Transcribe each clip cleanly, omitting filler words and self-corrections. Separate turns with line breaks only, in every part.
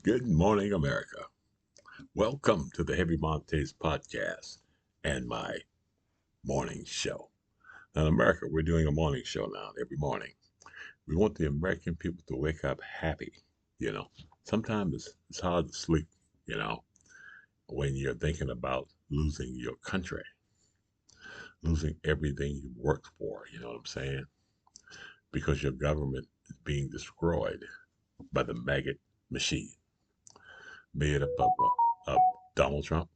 Good morning, America. Welcome to the Heavy Montae's podcast and my morning show. Now, in America, we're doing a morning show now every morning. We want the American people to wake up happy. You know, sometimes it's hard to sleep, you know, when you're thinking about losing your country, losing everything you worked for, you know what I'm saying? Because your government is being destroyed by the maggot machine made up of Donald Trump,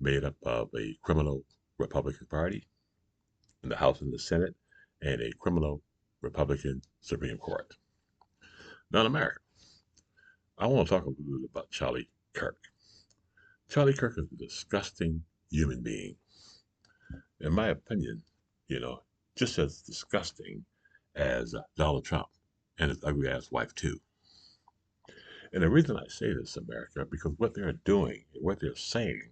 made up of a criminal Republican Party in the House and the Senate, and a criminal Republican Supreme Court. Now, in America, I want to talk a little bit about Charlie Kirk. Charlie Kirk is a disgusting human being. In my opinion, you know, just as disgusting as Donald Trump and his ugly ass wife, too. And the reason I say this, America, because what they're doing, what they're saying,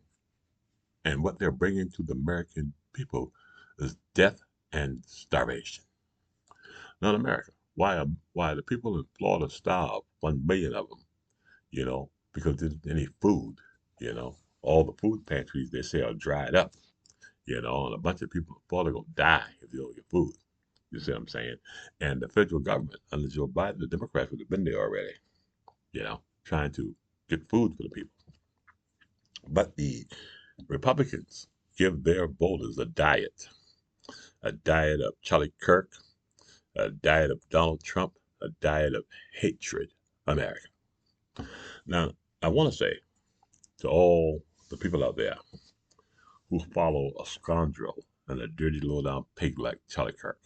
and what they're bringing to the American people is death and starvation. Not America. Why the people in Florida starve, 1 million of them, because there isn't any food, all the food pantries they say are dried up, and a bunch of people in Florida gonna die if they don't get food. You see what I'm saying? And the federal government under Joe Biden, the Democrats would have been there already, trying to get food for the people. But the Republicans give their voters a diet of Charlie Kirk, a diet of Donald Trump, a diet of hatred, America. Now, I want to say to all the people out there who follow a scoundrel and a dirty low down pig like Charlie Kirk.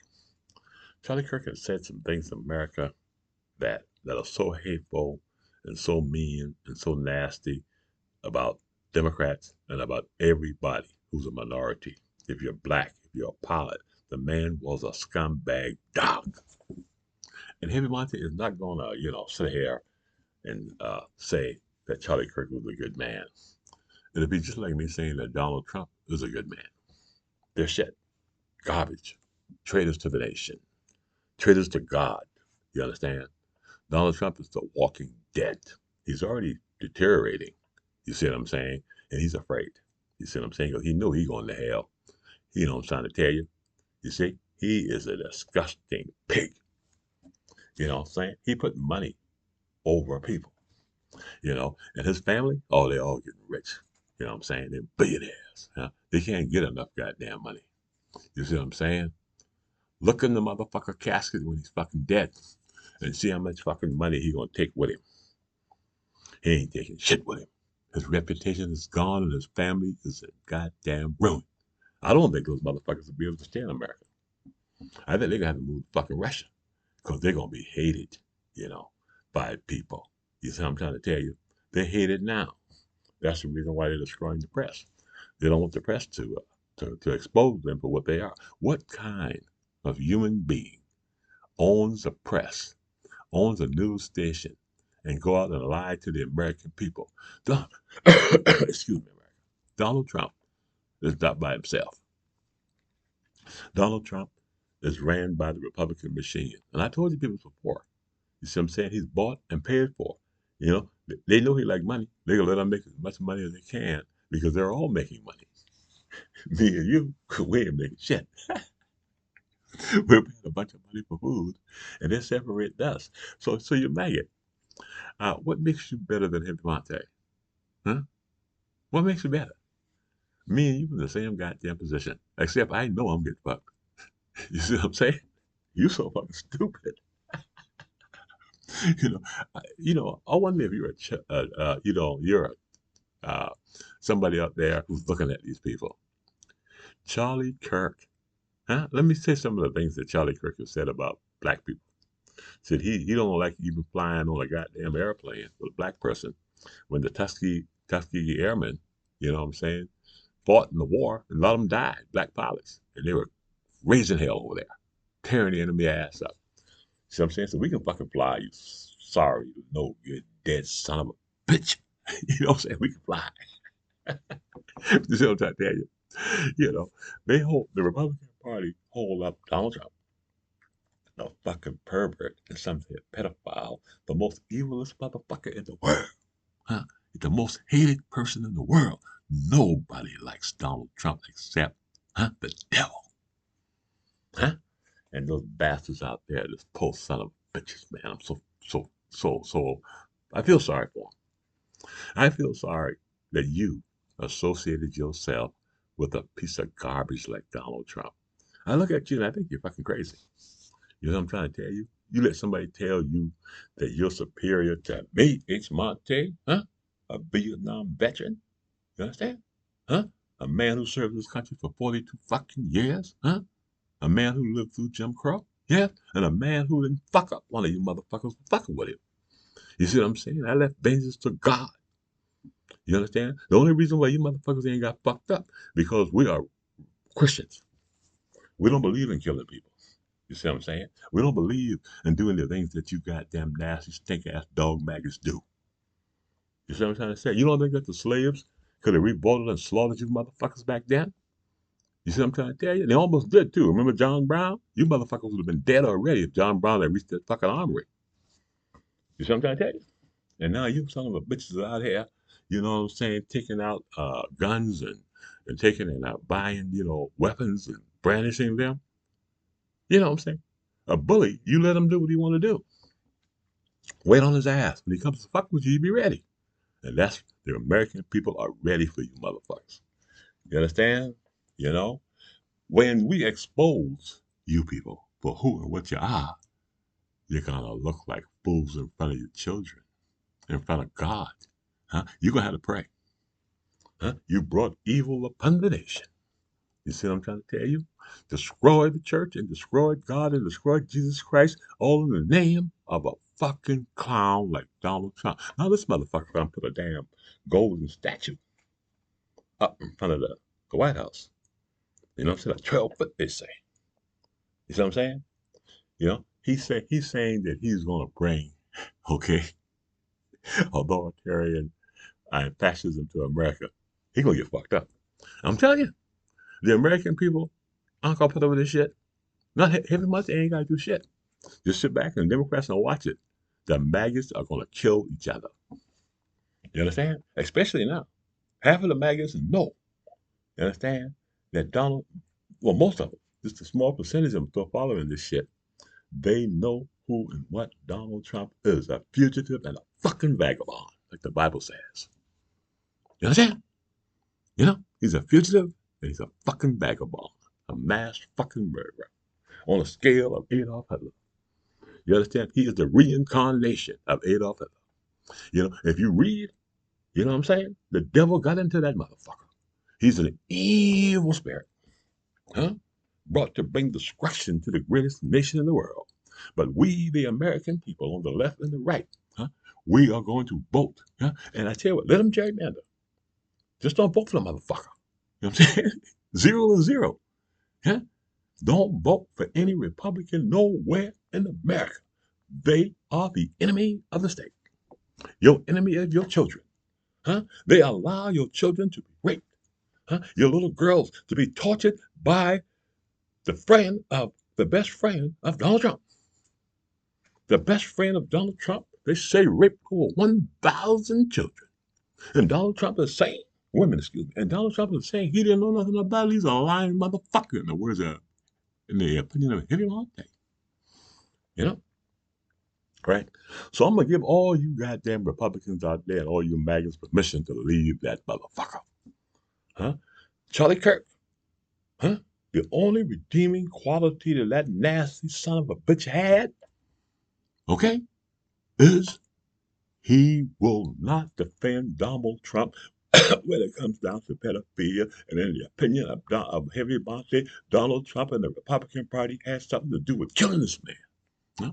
Charlie Kirk has said some things in America that are so hateful and so mean and so nasty about Democrats and about everybody who's a minority. If you're black, if you're a pilot, the man was a scumbag dog. And Heavy Monty is not gonna, sit here and say that Charlie Kirk was a good man. It'd be just like me saying that Donald Trump is a good man. They're shit, garbage, traitors to the nation, traitors to God. You understand? Donald Trump is the walking dead. He's already deteriorating. You see what I'm saying? And he's afraid. You see what I'm saying? Because he knew he going to hell. You know what I'm trying to tell you? You see, he is a disgusting pig. You know what I'm saying? He put money over people. And his family, oh, they all getting rich. You know what I'm saying? They're billionaires. Huh? They can't get enough goddamn money. You see what I'm saying? Look in the motherfucker casket when he's fucking dead and see how much fucking money he gonna take with him. He ain't taking shit with him. His reputation is gone and his family is in goddamn ruin. I don't think those motherfuckers will be able to stay in America. I think they're gonna have to move to fucking Russia because they're gonna be hated, you know, by people. You see what I'm trying to tell you? They're hated now. That's the reason why they're destroying the press. They don't want the press to expose them for what they are. What kind of human being owns a press, owns a news station, and go out and lie to the American people? Excuse me, America. Donald Trump is not by himself. Donald Trump is ran by the Republican machine. And I told you people before. You see what I'm saying? He's bought and paid for. They know he like money. They're gonna let him make as much money as they can because they're all making money. Me and you, we ain't making shit. We're paying a bunch of money for food, and they separate us. So you maggot. What makes you better than him, Montae? Huh? What makes you better? Me and you in the same goddamn position, except I know I'm getting fucked. You see what I'm saying? You so fucking stupid. you know, I wonder if you're you're uh, somebody out there who's looking at these people. Charlie Kirk. Huh? Let me say some of the things that Charlie Kirk has said about black people. Said he don't like even flying on a goddamn airplane with a black person. When the Tuskegee Airmen, you know what I'm saying, fought in the war and a lot of them died, black pilots, and they were raising hell over there, tearing the enemy ass up. See what I'm saying? So we can fucking fly, you sorry, no, you dead son of a bitch. You know what I'm saying? We can fly. You see what I'm trying to tell you? You know, the Republican Party hold up Donald Trump. a fucking pervert and something a pedophile, the most evilest motherfucker in the world. Huh? The most hated person in the world. Nobody likes Donald Trump except the devil. Huh? And those bastards out there, this poor son of bitches, man. I'm so. I feel sorry for them. I feel sorry that you associated yourself with a piece of garbage like Donald Trump. I look at you and I think you're fucking crazy. You know what I'm trying to tell you? You let somebody tell you that you're superior to me, it's Montae, huh? A Vietnam veteran. You understand? Huh? A man who served this country for 42 fucking years, huh? A man who lived through Jim Crow, yeah? And a man who didn't fuck up one of you motherfuckers for fucking with him. You see what I'm saying? I left vengeance to God. You understand? The only reason why you motherfuckers ain't got fucked up because we are Christians. We don't believe in killing people. You see what I'm saying? We don't believe in doing the things that you goddamn nasty, stink ass dog maggots do. You see what I'm trying to say? You don't think that the slaves could have revolted and slaughtered you motherfuckers back then? You see what I'm trying to tell you? They almost did too. Remember John Brown? You motherfuckers would have been dead already if John Brown had reached that fucking armory. You see what I'm trying to tell you? And now you son of a bitches out here, you know what I'm saying, taking out guns and taking and out buying, weapons and brandishing them. You know what I'm saying? A bully, you let him do what he want to do. Wait on his ass. When he comes to fuck with you, you be ready. And that's the American people are ready for you motherfuckers. You understand? You know? When we expose you people for who and what you are, you're gonna look like fools in front of your children, in front of God. Huh? You're gonna have to pray. Huh? You brought evil upon the nation. You see what I'm trying to tell you? Destroy the church and destroy God and destroy Jesus Christ, all in the name of a fucking clown like Donald Trump. Now this motherfucker gonna put a damn golden statue up in front of the White House. You know what I'm saying? Like 12 foot, they say. You see what I'm saying? He's saying that he's gonna bring, okay, authoritarian and fascism to America. He's gonna get fucked up. I'm telling you, the American people aren't gonna put up with this shit. Not heavy much, they ain't gotta do shit. Just sit back and the Democrats and watch it. The maggots are gonna kill each other. You understand? Especially now. Half of the maggots know, you understand, that most of them, just a small percentage of them still following this shit. They know who and what Donald Trump is, a fugitive and a fucking vagabond, like the Bible says. You understand? He's a fugitive and he's a fucking vagabond, a mass fucking murderer on a scale of Adolf Hitler. You understand? He is the reincarnation of Adolf Hitler. If you read, you know what I'm saying? The devil got into that motherfucker. He's an evil spirit, huh? Brought to bring destruction to the greatest nation in the world. But we, the American people, on the left and the right, huh? We are going to vote, huh? And I tell you what, let them gerrymander. Just don't vote for the motherfucker. You know what I'm saying? 0 to 0, huh? Don't vote for any Republican nowhere in America. They are the enemy of the state. Your enemy of your children. Huh? They allow your children to be raped. Huh? Your little girls to be tortured by the best friend of Donald Trump. The best friend of Donald Trump, they say raped over 1,000 children. And Donald Trump is saying, women, excuse me, and Donald Trump is saying he didn't know nothing about it. He's a lying motherfucker, in the words of, in the opinion of Henry Montae. You know? Right? So I'm going to give all you goddamn Republicans out there and all you maggots permission to leave that motherfucker. Huh? Charlie Kirk. Huh? The only redeeming quality that nasty son of a bitch had, okay, is he will not defend Donald Trump when it comes down to pedophilia. And in the opinion of Henry Montae, Donald Trump and the Republican Party has something to do with killing this man. Huh?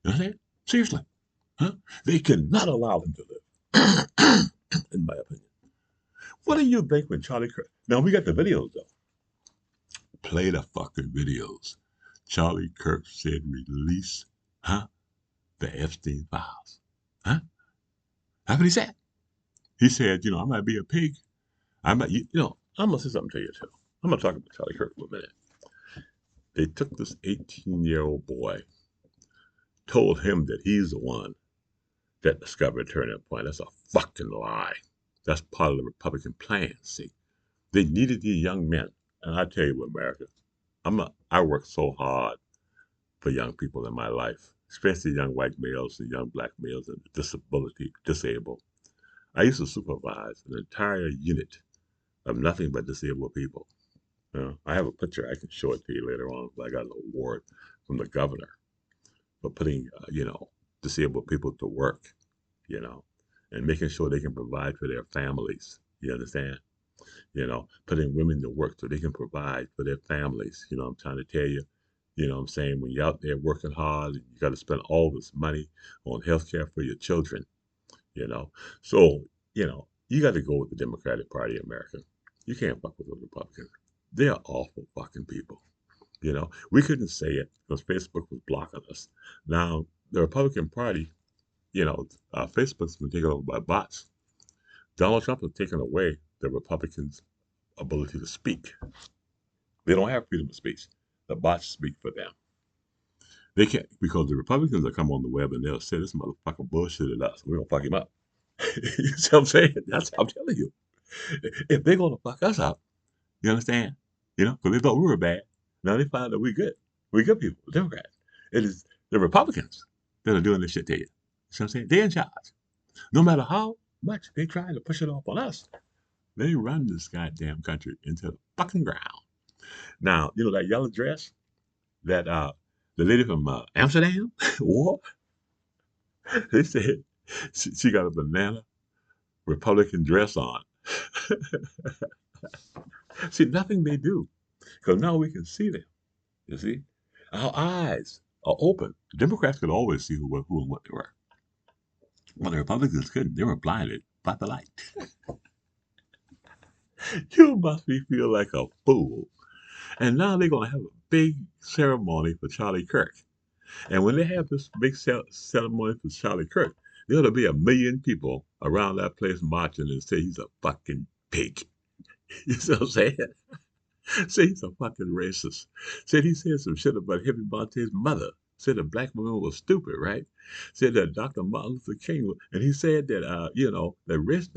You understand? Seriously. Huh? They cannot allow him to live, in my opinion. What do you think when Charlie Kirk? Now, we got the videos, though. Play the fucking videos. Charlie Kirk said release, the Epstein files. That's what he said. He said, I might be a pig. I'm going to say something to you, too. I'm going to talk about Charlie Kirk for a minute. They took this 18-year-old boy, told him that he's the one that discovered Turning Point. That's a fucking lie. That's part of the Republican plan. See, they needed these young men, and I tell you what, America, I work so hard for young people in my life, especially young white males and young black males and disabled. I used to supervise an entire unit of nothing but disabled people. I have a picture. I can show it to you later on. I got an award from the governor for putting, disabled people to work, you know, and making sure they can provide for their families. You understand? Putting women to work so they can provide for their families. I'm trying to tell you, what I'm saying, when you're out there working hard and you got to spend all this money on health care for your children, you know. So, you got to go with the Democratic Party of America. You can't fuck with the Republicans. They're awful fucking people. We couldn't say it because Facebook was blocking us. Now, the Republican Party, Facebook's been taken over by bots. Donald Trump has taken away the Republicans' ability to speak. They don't have freedom of speech. The bots speak for them. They can't, because the Republicans will come on the web and they'll say this motherfucker bullshitted us. We're gonna fuck him up. You see what I'm saying? That's what I'm telling you. If they're gonna fuck us up, you understand? Because they thought we were bad. Now they find that we good. We good people, Democrats. It is the Republicans that are doing this shit to you. You see what I'm saying? They're in charge. No matter how much they try to push it off on us, they run this goddamn country into the fucking ground. Now, that yellow dress that the lady from Amsterdam wore? They said she got a banana Republican dress on. See, nothing they do, because now we can see them. You see, our eyes are open. The Democrats could always see who and what they were, but the Republicans couldn't. They were blinded by the light. You must be feel like a fool. And now they're gonna have a big ceremony for Charlie Kirk. And when they have this big ceremony for Charlie Kirk, there'll be 1 million people around that place marching and say he's a fucking pig. You see what I'm saying? Say he's a fucking racist. Said he said some shit about Heavy Montae's mother. Said the black woman was stupid, right? Said that Dr. Martin Luther King, and he said that, the rest,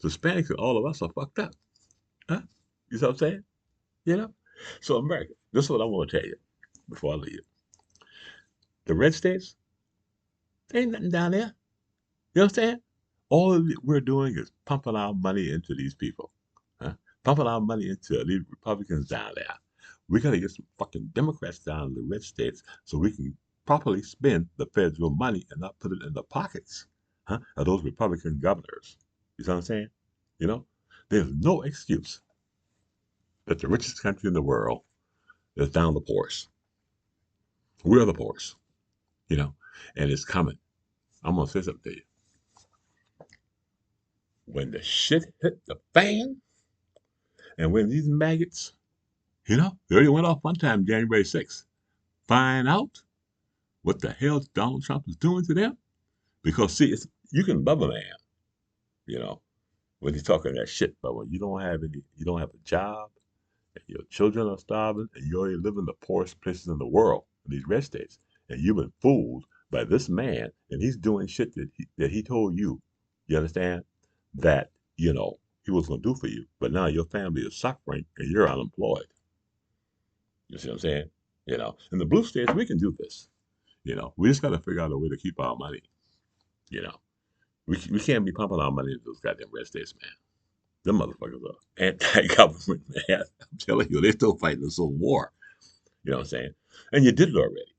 Hispanics and all of us are fucked up. Huh? You see what I'm saying? You know? So, America, this is what I want to tell you before I leave. The red states, there ain't nothing down there. You know what I'm saying? All we're doing is pumping our money into these people. Huh? Pumping our money into these Republicans down there. We got to get some fucking Democrats down in the red states so we can properly spend the federal money and not put it in the pockets of those Republican governors. You see what I'm saying? There's no excuse that the richest country in the world is down the poorest. We're the poorest, and it's coming. I'm going to say something to you. When the shit hit the fan, and when these maggots, they already went off one time, January 6th, find out what the hell Donald Trump is doing to them. Because, see, you can love a man, you know, when he's talking that shit, but when you don't have a job, and your children are starving, and you already live in the poorest places in the world, in these red states, and you've been fooled by this man, and he's doing shit that he told you, you understand, that, he was going to do for you. But now your family is suffering, and you're unemployed. You see what I'm saying? In the blue states, we can do this. We just got to figure out a way to keep our money. You know, we can't be pumping our money into those goddamn red states, man. Them motherfuckers are anti-government, man. I'm telling you, they're still fighting the Civil War. You know what I'm saying? And you did it already.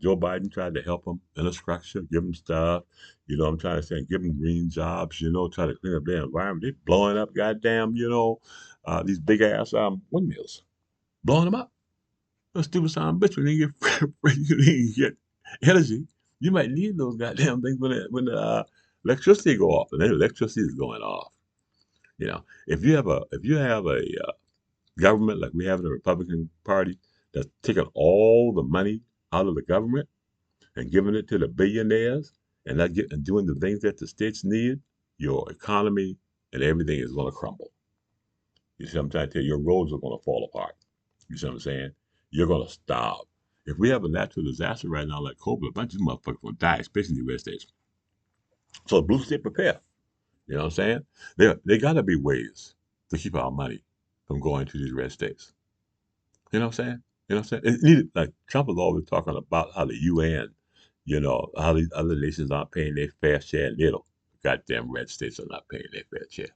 Joe Biden tried to help them in a structure, give them stuff. I'm trying to say, give them green jobs, try to clean up their environment. They're blowing up goddamn, these big ass windmills, blowing them up. A stupid son of a bitch, when you get energy, you might need those goddamn things when the electricity go off, and then electricity is going off. If you have a government like we have in the Republican Party that's taking all the money out of the government and giving it to the billionaires and and doing the things that the states need, your economy and everything is going to crumble. You see what I'm trying to tell you? Your roads are going to fall apart. You see what I'm saying? You're gonna starve. If we have a natural disaster right now like COVID, a bunch of these motherfuckers gonna die, especially in the Red States. So Blue State prepare. You know what I'm saying? They gotta be ways to keep our money from going to these red states. You know what I'm saying? You know what I'm saying? Like Trump is always talking about how the UN, how the other nations aren't paying their fair share, and little goddamn red states are not paying their fair share.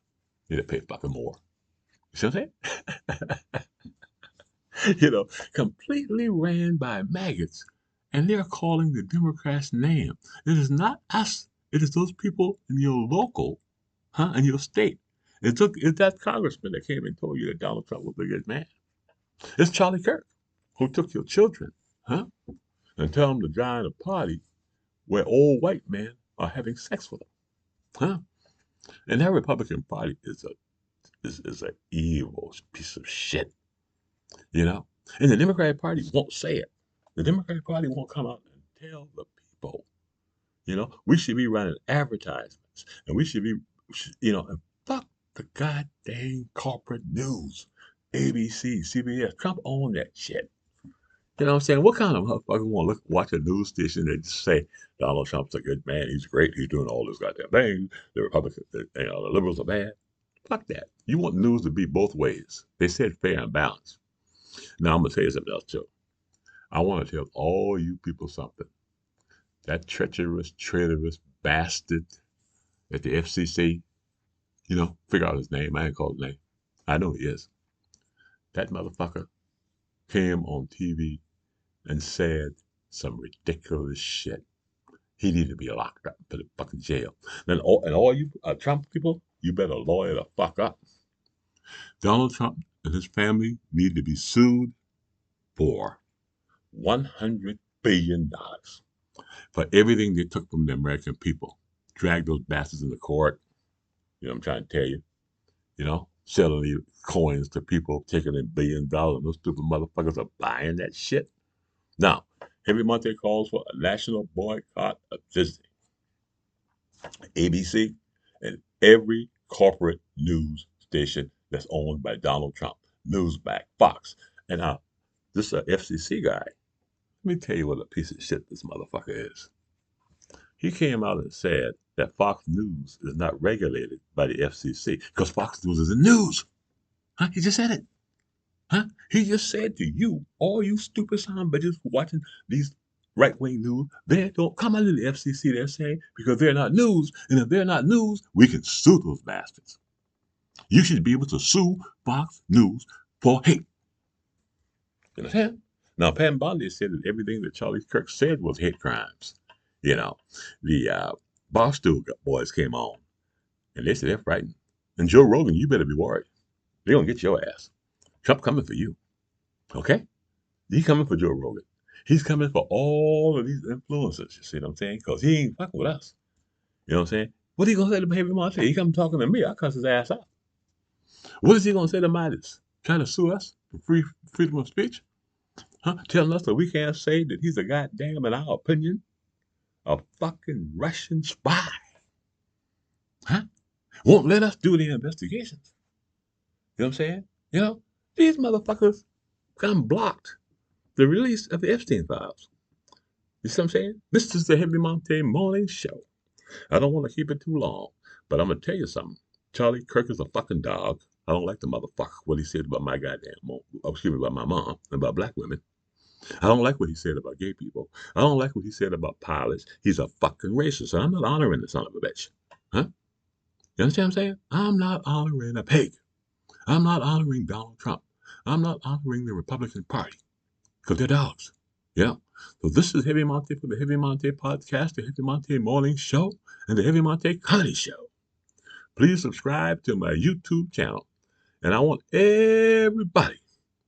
They need to pay fucking more. You see what I'm saying? Completely ran by maggots, and they're calling the Democrats name. It is not us. It is those people in your local, in your state. It's that congressman that came and told you that Donald Trump was a good man. It's Charlie Kirk who took your children, huh, and tell them to join a party where old white men are having sex with them, huh? And that Republican Party is an evil piece of shit, you know. And the Democratic Party won't say it. The Democratic Party won't come out and tell the people. We should be running advertisements, and we should be, and fuck the goddamn corporate news, ABC, CBS. Trump owned that shit. You know what I'm saying? What kind of motherfucker want to watch a news station that just say Donald Trump's a good man, he's great, he's doing all this goddamn thing. The Republicans, the liberals are bad. Fuck that. You want news to be both ways. They said fair and balanced. Now I'm gonna tell you something else too. I want to tell all you people something. That treacherous, traitorous bastard at the FCC, figure out his name. I ain't called his name. I know he is. That motherfucker came on TV and said some ridiculous shit. He needed to be locked up, put in fucking jail. And all you Trump people, you better lawyer the fuck up. Donald Trump and his family need to be sued for $100 billion for everything they took from the American people. Drag those bastards into court. You know what I'm trying to tell you. Selling these coins to people, taking in $1 billion, and those stupid motherfuckers are buying that shit. Now, every month they calls for a national boycott of Disney, ABC, and every corporate news station that's owned by Donald Trump. Newsmax, Fox. And this FCC guy, let me tell you what a piece of shit this motherfucker is. He came out and said that Fox News is not regulated by the FCC because Fox News is in news. He just said it. He just said to you, all you stupid son of bitches watching these right-wing news, they don't come under the FCC, they're saying, because they're not news. And if they're not news, we can sue those bastards. You should be able to sue Fox News for hate. You understand? Now, Pam Bondi said that everything that Charlie Kirk said was hate crimes. The Barstool boys came on, and they said they're frightened. And Joe Rogan, you better be worried. They're going to get your ass. Trump coming for you. Okay? He's coming for Joe Rogan. He's coming for all of these influencers, you see what I'm saying? Because he ain't fucking with us. You know what I'm saying? What are you going to say to Behavior Montae? He come talking to me, I cuss his ass out. What is he going to say to Midas? Trying to sue us for freedom of speech? Telling us that we can't say that he's a goddamn, in our opinion, a fucking Russian spy. Won't let us do the investigations. You know what I'm saying? These motherfuckers got blocked the release of the Epstein files. You see what I'm saying? This is the Heavy Montae Morning Show. I don't want to keep it too long, but I'm going to tell you something. Charlie Kirk is a fucking dog. I don't like the motherfucker, what he said about my goddamn mom, about my mom, and about black women. I don't like what he said about gay people. I don't like what he said about pilots. He's a fucking racist, and I'm not honoring the son of a bitch. You understand what I'm saying? I'm not honoring a pig. I'm not honoring Donald Trump. I'm not honoring the Republican Party because they're dogs. Yeah. So this is Heavy Montae for the Heavy Montae podcast, the Heavy Montae Morning Show, and the Heavy Montae Comedy Show. Please subscribe to my YouTube channel. And I want everybody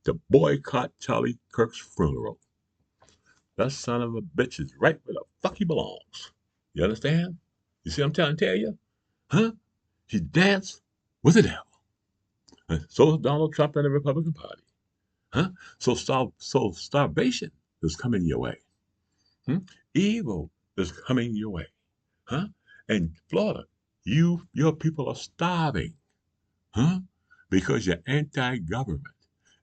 to boycott Charlie Kirk's funeral. That son of a bitch is right where the fuck he belongs. You understand? You see what I'm trying to tell you? He danced with the devil. And so is Donald Trump and the Republican Party. So starvation is coming your way. Evil is coming your way. And Florida, your people are starving. Because you're anti-government.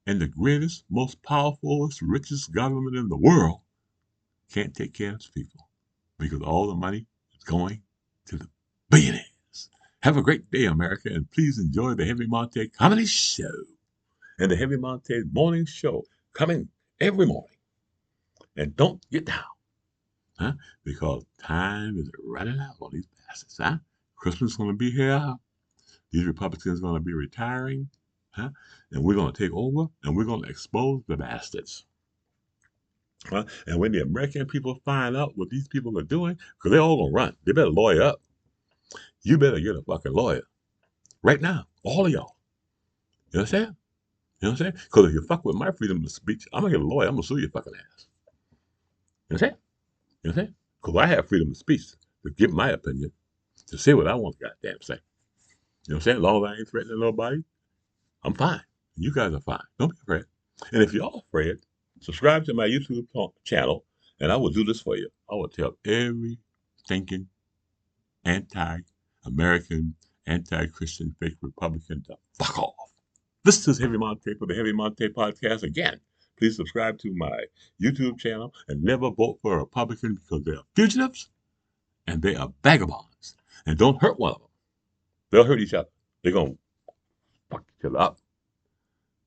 and the greatest, most powerful, richest government in the world can't take care of its people because all the money is going to the billionaires. Have a great day, America, and please enjoy the Heavy Montae Comedy Show and the Heavy Montae Morning Show coming every morning. And don't get down, huh? Because time is running out on these bastards, huh? Christmas is going to be here. These Republicans are going to be retiring, huh? And we're going to take over and we're going to expose the bastards. Huh? And when the American people find out what these people are doing, because they're all going to run, they better lawyer up. You better get a fucking lawyer right now, all of y'all. You understand? You know what I'm saying? Because if you fuck with my freedom of speech, I'm going to get a lawyer. I'm going to sue your fucking ass. You understand? You understand? Because I have freedom of speech to give my opinion, to say what I want to goddamn say. You know what I'm saying? As long as I ain't threatening nobody, I'm fine. You guys are fine. Don't be afraid. And if you're afraid, subscribe to my YouTube channel, and I will do this for you. I will tell every thinking, anti-American, anti-Christian, fake Republican to fuck off. This is Heavy Montae for the Heavy Montae Podcast. Again, please subscribe to my YouTube channel and never vote for a Republican because they are fugitives and they are vagabonds. And don't hurt one of them. They'll hurt each other. They're going to fuck each other up.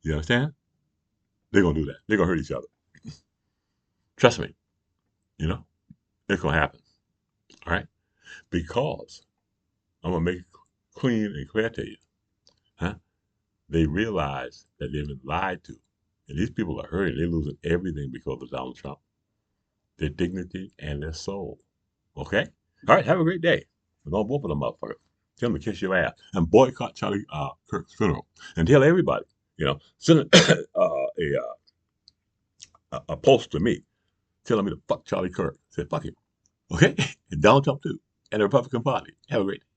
You understand? They're going to do that. They're going to hurt each other. Trust me. You know, it's going to happen. All right? Because I'm going to make it clean and clear to you. Huh? They realize that they've been lied to. And these people are hurting. They're losing everything because of Donald Trump. Their dignity and their soul. Okay? All right, have a great day. And don't vote for the motherfucker. Tell them to kiss your ass. And boycott Charlie Kirk's funeral. And tell everybody, send a post to me telling me to fuck Charlie Kirk. Say, fuck him. Okay? And Donald Trump too. And the Republican Party. Have a great day.